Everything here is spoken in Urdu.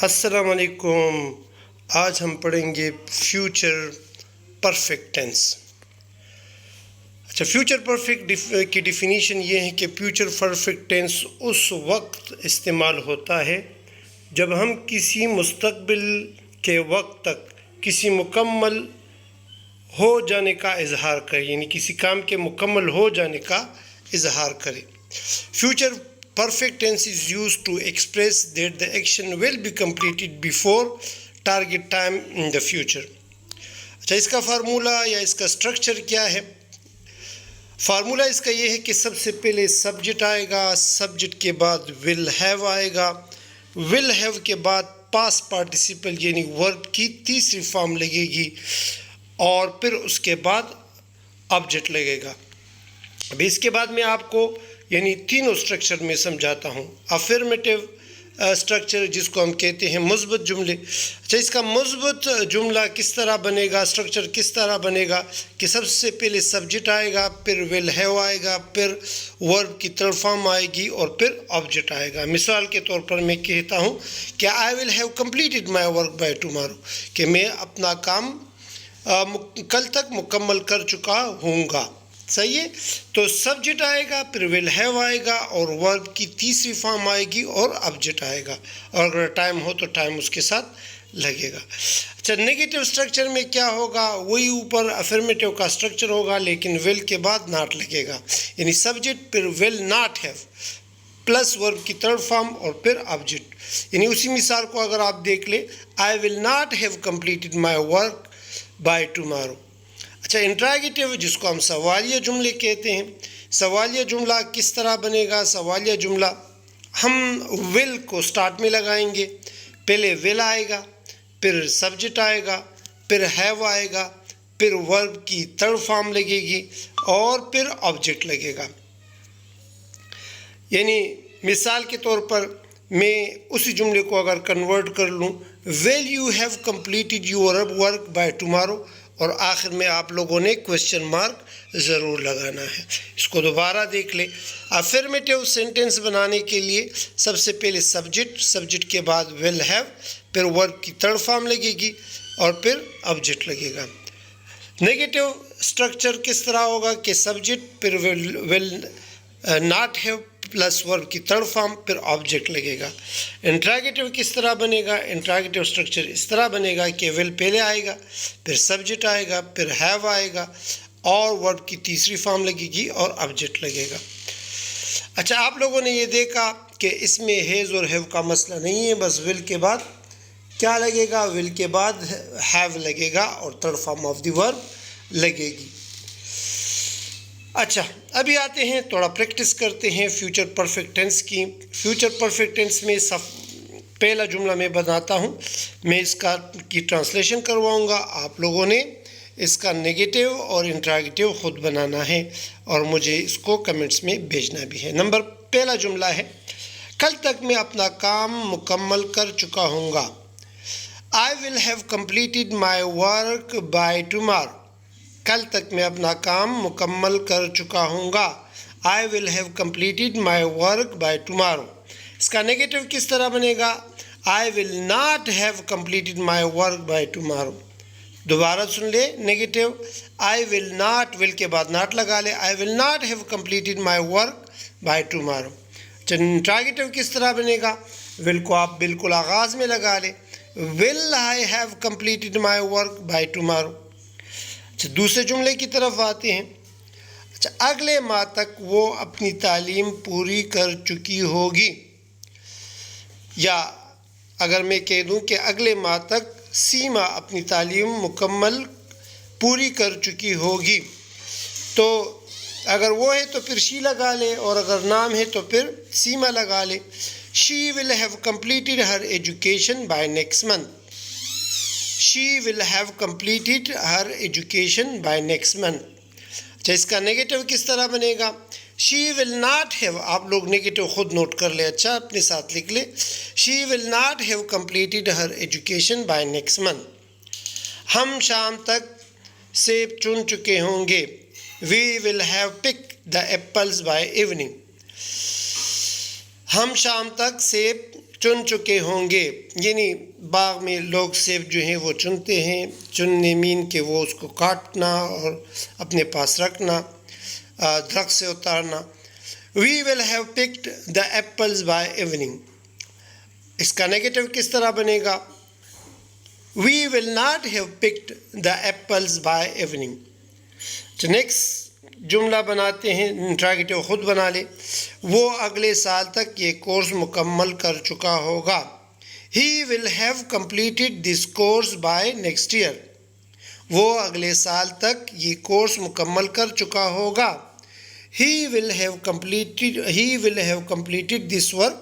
السلام علیکم. آج ہم پڑھیں گے فیوچر پرفیکٹ ٹینس. اچھا، فیوچر پرفیکٹ کی ڈیفینیشن یہ ہے کہ فیوچر پرفیکٹ ٹینس اس وقت استعمال ہوتا ہے جب ہم کسی مستقبل کے وقت تک کسی مکمل ہو جانے کا اظہار کریں، یعنی کسی کام کے مکمل ہو جانے کا اظہار کریں. Future perfect tense is used to express that the action will be completed before target time in the future. اچھا، اس کا فارمولہ یا اس کا سٹرکچر کیا ہے؟ فارمولہ اس کا یہ ہے کہ سب سے پہلے سبجیکٹ آئے گا، سبجیکٹ کے بعد will have آئے گا، will have کے بعد past participle یعنی ورب کی تیسری فارم لگے گی، اور پھر اس کے بعد آبجیکٹ لگے گا. ابھی اس کے بعد میں آپ کو یعنی تینوں سٹرکچر میں سمجھاتا ہوں. افرمیٹیو سٹرکچر جس کو ہم کہتے ہیں مثبت جملے. اچھا، اس کا مثبت جملہ کس طرح بنے گا، سٹرکچر کس طرح بنے گا کہ سب سے پہلے سبجیکٹ آئے گا، پھر ول ہیو آئے گا، پھر ورب کی تھرڈ فارم آئے گی اور پھر آبجیکٹ آئے گا. مثال کے طور پر میں کہتا ہوں کہ I will have completed my work by tomorrow, کہ میں اپنا کام کل تک مکمل کر چکا ہوں گا. صحیح ہے. تو سبجیکٹ آئے گا، پھر ول ہیو آئے گا اور ورب کی تیسری فارم آئے گی اور آبجیکٹ آئے گا، اور اگر ٹائم ہو تو ٹائم اس کے ساتھ لگے گا. اچھا، نیگیٹو سٹرکچر میں کیا ہوگا؟ وہی اوپر افرمیٹیو کا سٹرکچر ہوگا لیکن ول کے بعد ناٹ لگے گا، یعنی سبجیکٹ پھر ول ناٹ ہیو پلس ورب کی تھرڈ فارم اور پھر آبجیکٹ. یعنی اسی مثال کو اگر آپ دیکھ لیں، I will not have completed my work by tomorrow. اچھا، انٹراگیٹیو جس کو ہم سوالیہ جملے کہتے ہیں. سوالیہ جملہ کس طرح بنے گا؟ سوالیہ جملہ ہم ول کو سٹارٹ میں لگائیں گے. پہلے ول آئے گا، پھر سبجیکٹ آئے گا، پھر ہیو آئے گا، پھر ورب کی تھرڈ فارم لگے گی اور پھر آبجیکٹ لگے گا. یعنی مثال کے طور پر میں اسی جملے کو اگر کنورٹ کر لوں، will you have completed your work by tomorrow, اور آخر میں آپ لوگوں نے کوشچن مارک ضرور لگانا ہے. اس کو دوبارہ دیکھ لیں. افرمیٹیو سینٹینس بنانے کے لیے سب سے پہلے سبجیکٹ کے بعد ول ہیو، پھر ورب کی تھرڈ فارم لگے گی اور پھر آبجیکٹ لگے گا. نیگیٹو سٹرکچر کس طرح ہوگا کہ سبجیکٹ پھر ول ناٹ ہیو پلس ورب کی تھرڈ فارم پھر آبجیکٹ لگے گا. انٹراگیٹیو کس طرح بنے گا؟ انٹراگیٹیو سٹرکچر اس طرح بنے گا کہ ول پہلے آئے گا، پھر سبجیکٹ آئے گا، پھر ہیو آئے گا اور ورب کی تیسری فارم لگے گی اور آبجیکٹ لگے گا. اچھا، آپ لوگوں نے یہ دیکھا کہ اس میں ہیز اور ہیو کا مسئلہ نہیں ہے، بس ول کے بعد کیا لگے گا؟ ول کے بعد ہیو لگے گا اور تھرڈ فارم آف دی ورب لگے گی. اچھا، ابھی آتے ہیں تھوڑا پریکٹس کرتے ہیں فیوچر پرفیکٹ ٹینس کی. فیوچر پرفیکٹ ٹینس میں پہلا جملہ میں بناتا ہوں، میں اس کی ٹرانسلیشن کرواؤں گا. آپ لوگوں نے اس کا نیگیٹو اور انٹراگیٹو خود بنانا ہے اور مجھے اس کو کمنٹس میں بھیجنا بھی ہے. پہلا جملہ ہے، کل تک میں اپنا کام مکمل کر چکا ہوں گا. I will have completed my work by tomorrow. کل تک میں اپنا کام مکمل کر چکا ہوں گا. I will have completed my work by tomorrow. اس کا نیگیٹو کس طرح بنے گا؟ I will not have completed my work by tomorrow. دوبارہ سن لے negative, I will not، will کے بعد not لگا لے، I will not have completed my work by tomorrow. انٹراگیٹو کس طرح بنے گا؟ will کو آپ بالکل آغاز میں لگا لے، will I have completed my work by tomorrow. اچھا، دوسرے جملے کی طرف آتے ہیں. اچھا، اگلے ماہ تک وہ اپنی تعلیم پوری کر چکی ہوگی، یا اگر میں کہہ دوں کہ اگلے ماہ تک سیما اپنی تعلیم مکمل پوری کر چکی ہوگی، تو اگر وہ ہے تو پھر شی لگا لے اور اگر نام ہے تو پھر سیما لگا لے. She will have completed her education by next month. She will have completed her education by next month. اچھا، اس کا نیگیٹو کس طرح بنے گا؟ She will not have، آپ لوگ نیگیٹو خود نوٹ کر لے، اچھا اپنے ساتھ لکھ لے. She will not have completed her education by next month. ہم شام تک سیب چن چکے ہوں گے. We will have picked the apples by evening. ہم شام تک سیب چن چکے ہوں گے. یعنی باغ میں لوگ سیب جو ہیں وہ چنتے ہیں. چننے مین کہ وہ اس کو کاٹنا اور اپنے پاس رکھنا، درخت سے اتارنا. We will have picked the apples by evening. اس کا نیگیٹو کس طرح بنے گا؟ We will not have picked the apples by evening. تو نیکسٹ جملہ بناتے ہیں، انٹراگیٹو خود بنا لے. وہ اگلے سال تک یہ کورس مکمل کر چکا ہوگا. He will have completed this course by next year. وہ اگلے سال تک یہ کورس مکمل کر چکا ہوگا. He will have completed this work